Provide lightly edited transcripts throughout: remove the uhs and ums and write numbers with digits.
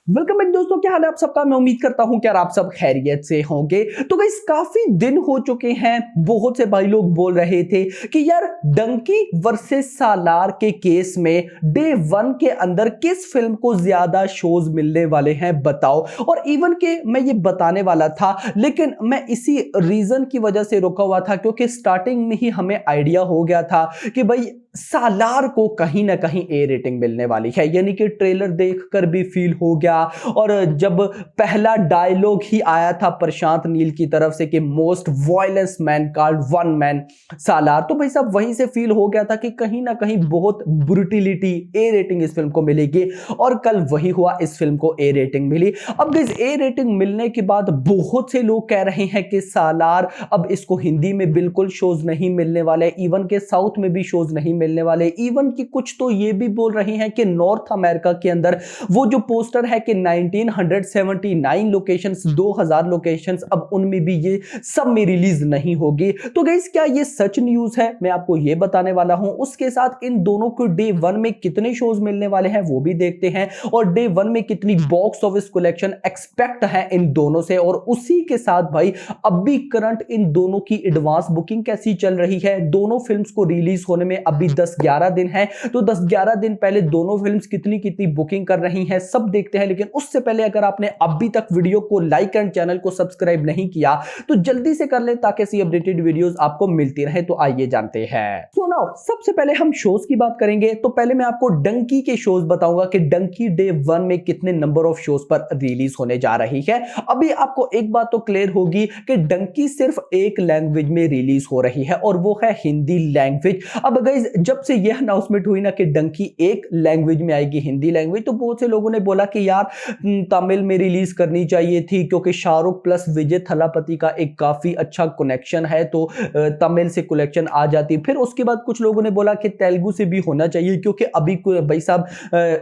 Welcome back दोस्तों, क्या हाल है आप सबका। मैं उम्मीद करता हूं कि आप सब खैरियत से होंगे। तो गाइस काफी दिन हो चुके हैं, बहुत से भाई लोग बोल रहे थे कि यार डंकी वर्सेस सालार के केस में डे वन के अंदर किस फिल्म को ज्यादा शोज मिलने वाले हैं बताओ। और इवन के मैं ये बताने वाला था, लेकिन मैं इसी रीजन की वजह से रुका हुआ था क्योंकि स्टार्टिंग में ही हमें आइडिया हो गया था कि भाई सालार को कहीं ना कहीं ए रेटिंग मिलने वाली है, यानी कि ट्रेलर देखकर भी फील हो गया। और जब पहला डायलॉग ही आया था प्रशांत नील की तरफ से कि most violence man called one man Salaar, तो भाई साहब वहीं से फील हो गया था कि कहीं ना कहीं बहुत ब्रूटिलिटी ए रेटिंग इस फिल्म को मिलेगी। और कल वही हुआ, इस फिल्म को ए रेटिंग मिली। अब इस ए रेटिंग मिलने के बाद बहुत से लोग कह रहे हैं कि सालार अब इसको हिंदी में बिल्कुल शोज नहीं मिलने वाले, इवन के साउथ में भी शोज नहीं मिलने वाले। इवन की कुछ तो ये भी बोल रहे हैं कि नॉर्थ अमेरिका के अंदर वो जो पोस्टर है कि 1979 लोकेशंस, 2000 लोकेशंस, अब उनमें भी ये सब में रिलीज नहीं होगी। तो गाइस क्या ये सच न्यूज है, मैं आपको ये बताने वाला हूं। उसके साथ इन दोनों को डे वन में कितने शोज मिलने वाले हैं वो भी देखते हैं, और डे वन में कितनी बॉक्स ऑफिस कलेक्शन एक्सपेक्ट है इन दोनों से। और उसी के साथ भाई अभी करंट इन दोनों की एडवांस बुकिंग कैसी चल रही है। दोनों फिल्म्स को रिलीज होने में अभी 10-11 दिन है, तो 10-11 दिन पहले दोनों फिल्म्स कितनी कितनी बुकिंग कर रही हैं सब देखते हैं। लेकिन उससे पहले अगर आपने अभी तक वीडियो को लाइक एंड चैनल को सब्सक्राइब नहीं किया तो जल्दी से कर ले ताकि ऐसी अपडेटेड वीडियोस आपको मिलती रहे। तो आइए जानते हैं। तो नाउ सबसे पहले हम शोज की बात करेंगे, तो पहले मैं आपको डंकी के शोज बताऊंगा कि डंकी डे वन में कितने नंबर ऑफ शोज पर रिलीज होने जा रही है। अभी आपको एक बात तो क्लियर होगी कि डंकी सिर्फ एक लैंग्वेज में रिलीज हो रही है और वो है हिंदी लैंग्वेज। अब गाइस जब से यह अनाउंसमेंट हुई ना कि डंकी एक लैंग्वेज में आएगी, हिंदी लैंग्वेज, तो बहुत से लोगों ने बोला कि यार तमिल में रिलीज करनी चाहिए थी क्योंकि शाहरुख प्लस विजय थलापति का एक काफी अच्छा कनेक्शन है, तो तमिल से कलेक्शन आ जाती। फिर उसके बाद कुछ लोगों ने बोला कि तेलुगु से भी होना चाहिए क्योंकि अभी भाई साहब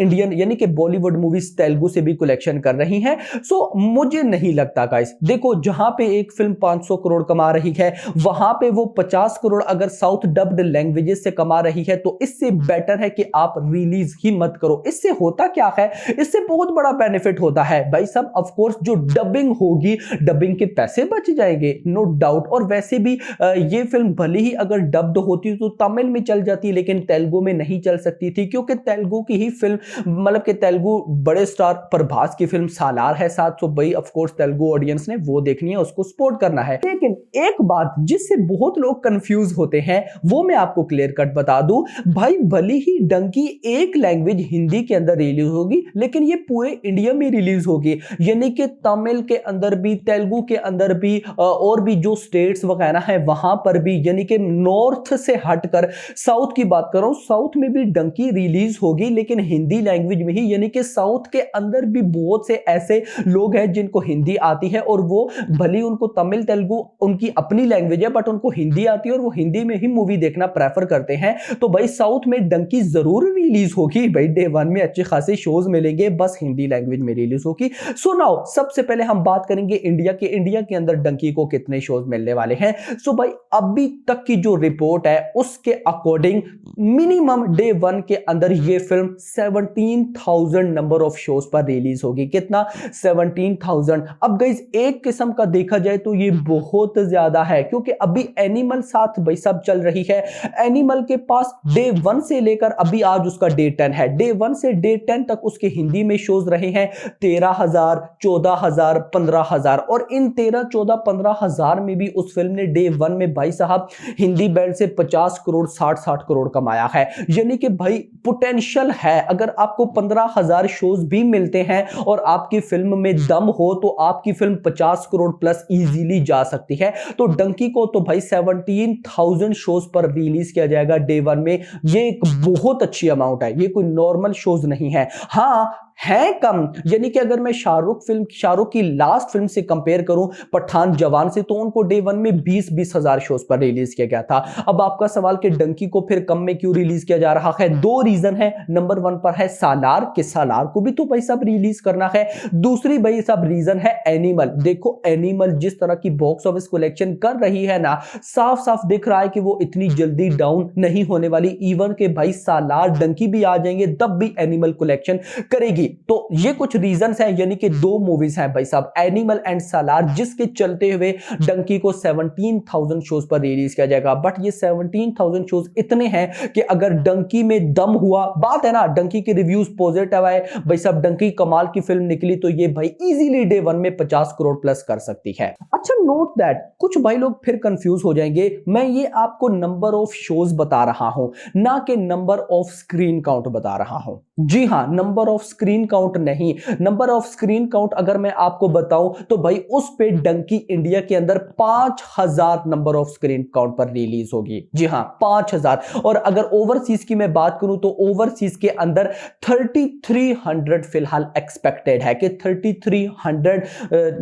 इंडियन यानी कि बॉलीवुड मूवीज तेलुगु से भी कलेक्शन कर रही हैं। सो मुझे नहीं लगता गाइस, देखो जहां पे एक फिल्म 500 करोड़ कमा रही है वहां पे वो 50 करोड़ अगर साउथ डब्ड लैंग्वेजेस से कमा रही है तो इससे बेटर है कि आप रिलीज ही मत करो। इससे होता क्या है, इससे बहुत बड़ा बेनिफिट होता है भाई साहब। ऑफ कोर्स जो डबिंग होगी, डबिंग के पैसे बच जाएंगे नो डाउट। और वैसे भी ये फिल्म भले ही अगर डब्ड होती तो तमिल में चल जाती, लेकिन तेलुगु में नहीं चल सकती थी क्योंकि तेलुगु की ही फिल्म, मतलब कि तेलुगु बड़े स्टार प्रभास की फिल्म सालार है साथ, तो भाई ऑफ कोर्स तेलुगु ऑडियंस ने वो देखनी है, उसको सपोर्ट करना है। लेकिन एक बात जिससे बहुत लोग कंफ्यूज होते हैं वो मैं आपको क्लियर कट बता दूं, भाई भले ही डंकी एक लैंग्वेज हिंदी के अंदर रिलीज होगी लेकिन ये पूरे इंडिया में रिलीज होगी, यानी कि तमिल के अंदर भी, तेलुगु के अंदर भी, और भी जो स्टेट्स वगैरह है वहां पर भी, यानी कि नॉर्थ से हटकर साउथ की बात कर रहा हूं, साउथ में भी डंकी रिलीज होगी लेकिन हिंदी लैंग्वेज में ही। यानी कि साउथ के अंदर भी बहुत से ऐसे लोग हैं जिनको हिंदी आती है और वो भले उनको तमिल तेलुगु उनकी अपनी लैंग्वेज है बट उनको हिंदी आती है और वो हिंदी में ही मूवी देखना प्रेफर करते हैं। तो भाई साउथ में डंकी जरूर रिलीज होगी, भाई डे वन में अच्छे खासे शोज मिलेंगे, बस हिंदी लैंग्वेज में रिलीज होगी। सो नाउ सबसे पहले हम बात करेंगे इंडिया के। इंडिया के अंदर डंकी को कितने शोज मिलने वाले हैं। सो भाई अभी तक की जो रिपोर्ट है उसके अकॉर्डिंग मिनिमम डे वन के अंदर ये फिल्म 17,000 नंबर ऑफ शोज पर रिलीज होगी। कितना? 17,000। अब गाइस एक किस्म का देखा जाए तो ये बहुत ज्यादा है क्योंकि अभी एनिमल साथ भाई साहब चल रही है। एनिमल के पास डे वन से लेकर अभी आज उसका डे 10 है, डे वन से डे 10 तक उसके हिंदी में शोज रहे हैं 13,000, 14,000, 15,000। और इन 13, 14, 15,000 में भी उस फिल्म ने डे वन में भाई साहब हिंदी बैंड से 50 करोड़, 60 करोड़ कमाया है। यानी कि भाई पोटेंशियल है, अगर आपको 15,000 शोज भी मिलते हैं और आपकी फिल्म में दम हो तो आपकी फिल्म 50 करोड़ प्लस इजीली जा सकती है। तो डंकी को तो भाई 17,000 शोज पर रिलीज किया जाएगा डे वन में, ये एक बहुत अच्छी अमाउंट है, ये कोई नॉर्मल शोज नहीं है। हाँ है कम, यानी कि अगर मैं शाहरुख की लास्ट फिल्म से कंपेयर करूं पठान जवान से, तो उनको डे वन में 20-20 हजार शोज पर रिलीज किया गया था। अब आपका सवाल कि डंकी को फिर कम में क्यों रिलीज किया जा रहा है, दो रीजन है। नंबर वन पर है सालार, कि सालार को भी तो भाई साहब रिलीज करना है। दूसरी भाई साहब रीजन है एनिमल। देखो एनिमल जिस तरह की बॉक्स ऑफिस कलेक्शन कर रही है ना, साफ साफ दिख रहा है कि वो इतनी जल्दी डाउन नहीं होने वाली। इवन के भाई सालार डंकी भी आ जाएंगे तब भी एनिमल कलेक्शन करेगी। तो ये कुछ रीजंस हैं, यानी कि दो मूवीज हैं भाई साहब, एनिमल एंड सालार, जिसके चलते हुए डंकी को 17,000 शोज पर रिलीज किया जाएगा। बट ये 17,000 शोज इतने हैं कि अगर डंकी में दम हुआ, बात है ना, डंकी के रिव्यूज पॉजिटिव आए भाई साहब, डंकी कमाल की फिल्म निकली, तो ये भाई इजीली डे वन में 50 करोड़ प्लस कर सकती है। अच्छा, नोट दैट कुछ भाई लोग फिर कंफ्यूज हो जाएंगे, मैं ये आपको नंबर ऑफ शोज बता रहा हूं, ना कि नंबर ऑफ स्क्रीन काउंट बता रहा हूं। जी हां, नंबर ऑफ स्क्रीन काउंट नहीं, नंबर ऑफ स्क्रीन काउंट अगर मैं आपको बताऊं तो भाई उस पे डंकी इंडिया के अंदर 5,000 नंबर ऑफ स्क्रीन काउंट पर रिलीज होगी। जी हां, 5,000। और अगर ओवरसीज की मैं बात करूं तो ओवरसीज के अंदर 3300 फिलहाल एक्सपेक्टेड है कि 3300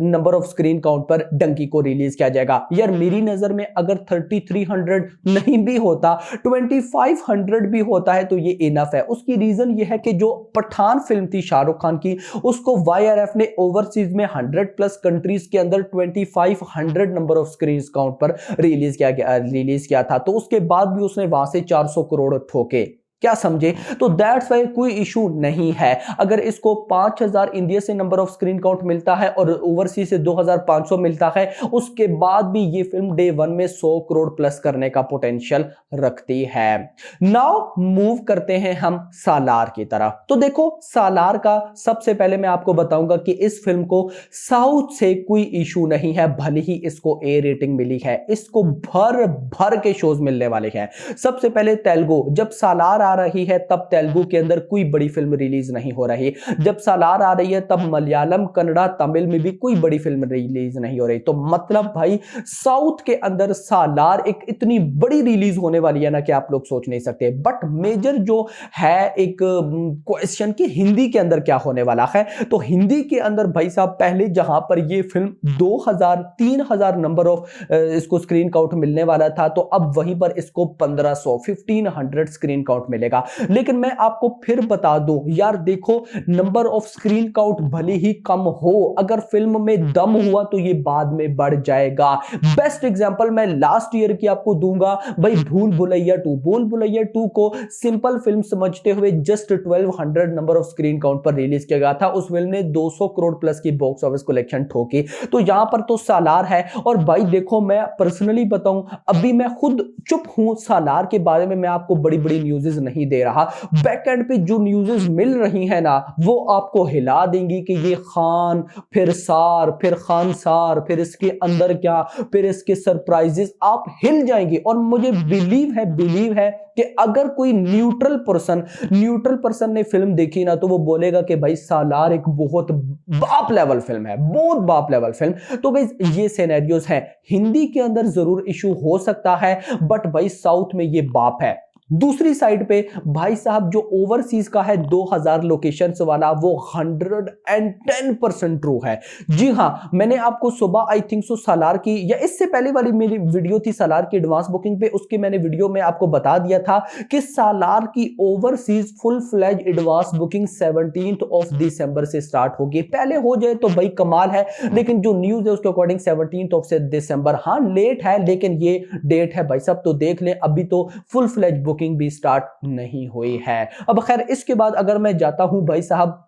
नंबर ऑफ स्क्रीन काउंट पर डंकी को रिलीज किया जाएगा। यार मेरी नजर में अगर 3300 नहीं भी होता, 2500 भी होता है तो ये इनफ है। उसकी रीजन ये है कि जो पठान फिल्म थी शाहरुख खान की, उसको YRF ने ओवरसीज में 100 प्लस कंट्रीज के अंदर 2500 नंबर ऑफ स्क्रीन काउंट पर रिलीज किया था, तो उसके बाद भी उसने वहां से 400 करोड़ ठोके। क्या समझे? तो दैट्स वाई कोई इशू नहीं है। अगर इसको 5,000 इंडिया से नंबर ऑफ स्क्रीन काउंट मिलता है और ओवरसीज से 2,500 मिलता है, उसके बाद भी ये फिल्म डे वन में 100 करोड़ प्लस करने का पोटेंशियल रखती है। नाउ मूव करते हैं हम सालार की तरफ। तो देखो, सालार का सबसे पहले मैं आपको बताऊंगा कि इस फिल्म को साउथ से कोई इशू नहीं है, भले ही इसको A रेटिंग मिली है, इसको भर भर के शोज मिलने वाले हैं। सबसे पहले तेलुगु, जब सालार आ रही है तब तेलुगु के अंदर कोई बड़ी फिल्म रिलीज नहीं हो रही, जब सालार आ रही है तब मलयालम, कन्नड़ा, तमिल में भी कोई बड़ी फिल्म रिलीज नहीं हो रही। तो मतलब भाई साउथ के अंदर सालार एक इतनी बड़ी रिलीज होने वाली है ना कि आप लोग सोच नहीं सकते। बट मेजर जो है एक क्वेश्चन कि हिंदी के अंदर क्या होने वाला है, तो हिंदी के अंदर भाई साहब पहले जहां पर ये फिल्म 2000 3000 नंबर ऑफ इसको स्क्रीन काउंट मिलने वाला था, तो अब वहीं पर इसको 1500 स्क्रीन काउंट मिलेगा। लेकिन मैं आपको फिर बता दूं यार, देखो नंबर ऑफ स्क्रीन काउंट भले ही कम हो, अगर फिल्म में दम हुआ तो ये बाद में बढ़ जाएगा। बेस्ट एग्जांपल मैं लास्ट ईयर की आपको दूंगा भाई, भूल भुलैया 2। भूल भुलैया 2 को सिंपल फिल्म समझते हुए just 1200 number of screen count पर रिलीज किया गया था। उस फिल्म ने 200 करोड़ प्लस की बॉक्स ऑफिस कलेक्शन ठोकी। तो यहां पर तो सालार है। और भाई देखो, मैं पर्सनली बताऊं, अभी मैं खुद चुप हूं सालार के बारे में, मैं आपको बड़ी बड़ी न्यूज़ नहीं दे रहा। बैक एंड पे जो न्यूज़ मिल रही है ना, वो आपको हिला देंगी कि ये खान, फिर सार, फिर खानसार, फिर इसके अंदर क्या, फिर इसके सरप्राइजेस, आप हिल जाएंगे। और मुझे बिलीव है कि अगर कोई न्यूट्रल पर्सन ने फिल्म देखी ना, तो वो बोलेगा कि भाई सालार एक बहुत बाप लेवल फिल्म है, बहुत बाप लेवल फिल्म। तो गाइस ये सिनेरियोस हैं। हिंदी के अंदर जरूर इशू हो सकता है, बट भाई साउथ में ये बाप है। दूसरी साइड पे भाई साहब जो ओवरसीज का है 2000 लोकेशंस वाला, वो 110% ट्रू है। जी हां, मैंने आपको सुबह आई थिंक सो सालार की, या इससे पहले वाली मेरी वीडियो थी सालार की एडवांस बुकिंग पे, उसके मैंने वीडियो में आपको बता दिया था कि सालार की overseas full fledge advance booking 17 दिसंबर से स्टार्ट होगी। पहले हो जाए तो भाई कमाल है, लेकिन जो न्यूज है उसके अकॉर्डिंग 17 दिसंबर, हाँ लेट है लेकिन ये डेट है भाई साहब। तो देख लें, अभी तो फुल फ्लैज बुकिंग भी स्टार्ट नहीं हुई है। अब खैर इसके बाद अगर मैं जाता हूं भाई साहब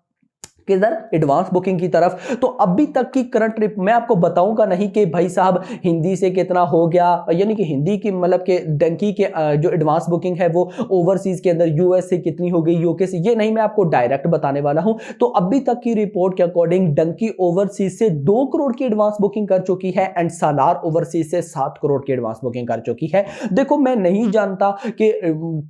किधर, एडवांस बुकिंग की तरफ, तो अभी तक की करंट ट्रिप मैं आपको बताऊंगा नहीं कि भाई साहब हिंदी से कितना हो गया, यानी कि हिंदी की मतलब कि डंकी के जो एडवांस बुकिंग है वो ओवरसीज के अंदर यूएस से कितनी हो गई, यूके से, ये नहीं मैं आपको डायरेक्ट बताने वाला हूं। तो अभी तक की रिपोर्ट के अकॉर्डिंग डंकी ओवरसीज से 2 करोड़ की एडवांस बुकिंग कर चुकी है एंड सालार ओवरसीज से 7 करोड़ की एडवांस बुकिंग कर चुकी है। देखो मैं नहीं जानता कि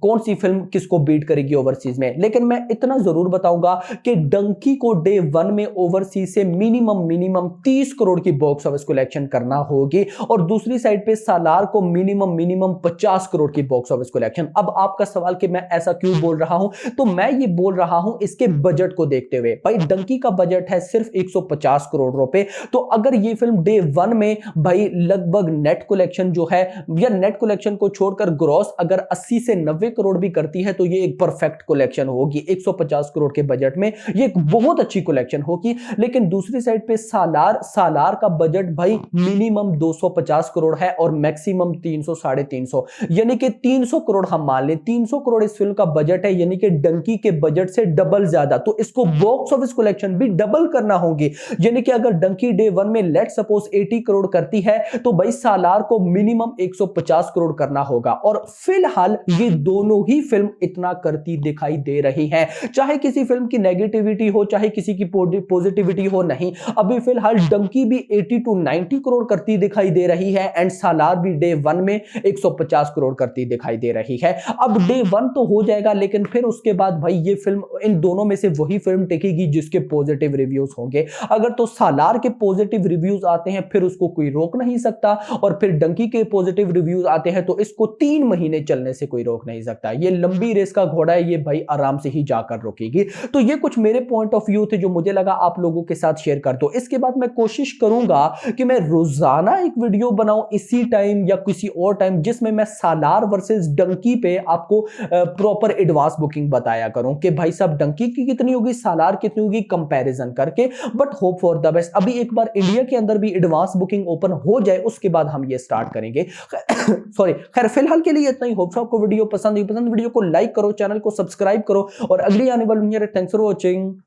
कौन सी फिल्म किसको बीट करेगी ओवरसीज में, लेकिन मैं इतना जरूर बताऊंगा कि डंकी को डे वन में ओवरसीज से मिनिमम 30 करोड़ की बॉक्स ऑफिस कलेक्शन करना होगी, और दूसरी साइड पे सालार को मिनिमम 50 करोड़ की बॉक्स ऑफिस कलेक्शन। अब आपका सवाल कि मैं ऐसा क्यों बोल रहा हूं, तो मैं ये बोल रहा हूं इसके बजट को देखते हुए। भाई डंकी का बजट है सिर्फ 150 करोड़ रुपए, तो अगर ये फिल्म डे वन में भाई लगभग नेट कलेक्शन जो है, या नेट कलेक्शन को छोड़कर ग्रॉस अगर 80 से 90 करोड़ भी करती है, तो ये एक परफेक्ट कलेक्शन होगी 150 करोड़ के बजट में। ये एक बहुत बहुत अच्छी कलेक्शन होगी। लेकिन दूसरी साइड पे सालार का बजट भाई मिनिमम 250 करोड़ है और मैक्सिमम 300 साढ़े 300, यानी कि 300 करोड़ हम मान लें। 300 करोड़ इस फिल्म का बजट है, यानी कि डंकी के बजट से डबल ज्यादा। तो इसको बॉक्स ऑफिस कलेक्शन भी डबल करना होगी, यानी कि अगर डंकी डे वन में लेट सपोज 80 करोड़ करती है तो भाई सालार को मिनिमम 150 करोड़ करना होगा। और फिलहाल ये दोनों ही फिल्म इतना करती दिखाई दे रही है, चाहे किसी फिल्म की नेगेटिविटी हो चाहे किसी की पॉजिटिविटी हो। नहीं, अभी फिलहाल डंकी भी 80 टू 90 करोड़ करती दिखाई दे रही है एंड सालार भी डे वन में 150 करोड़ करती दिखाई दे रही है। अब डे वन तो हो जाएगा, लेकिन फिर उसके बाद भाई ये फिल्म इन दोनों में से वही फिल्म टिकेगी जिसके पॉजिटिव रिव्यूज होंगे। अगर तो सालार के पॉजिटिव रिव्यूज आते हैं फिर उसको कोई रोक नहीं सकता, और फिर डंकी के पॉजिटिव रिव्यूज आते हैं तो इसको 3 महीने चलने से कोई रोक नहीं सकता। ये लंबी रेस का घोड़ा है, ये भाई आराम से ही जाकर रुकेगी। तो ये कुछ मेरे पॉइंट ऑफ व्यू थे जो मुझे लगा आप लोगों के साथ शेयर कर दो। इसके बाद मैं कोशिश करूंगा कि मैं रोजाना एक वीडियो बनाऊं इसी टाइम या किसी और टाइम, जिसमें मैं सालार वर्सेस डंकी पे आपको प्रॉपर एडवांस बुकिंग बताया करूं कि भाई साहब डंकी की कितनी होगी, सालार कितनी होगी, कंपैरिजन करके। But hope for the best, अभी एक बार इंडिया के अंदर भी एडवांस बुकिंग ओपन हो जाए उसके बाद हम ये स्टार्ट करेंगे। सॉरी, खैर फिलहाल के लिए इतना ही। होप आपको वीडियो पसंद वीडियो को लाइक करो, चैनल को सब्सक्राइब करो और अगली आने वाली थैंक्स फॉर वॉचिंग।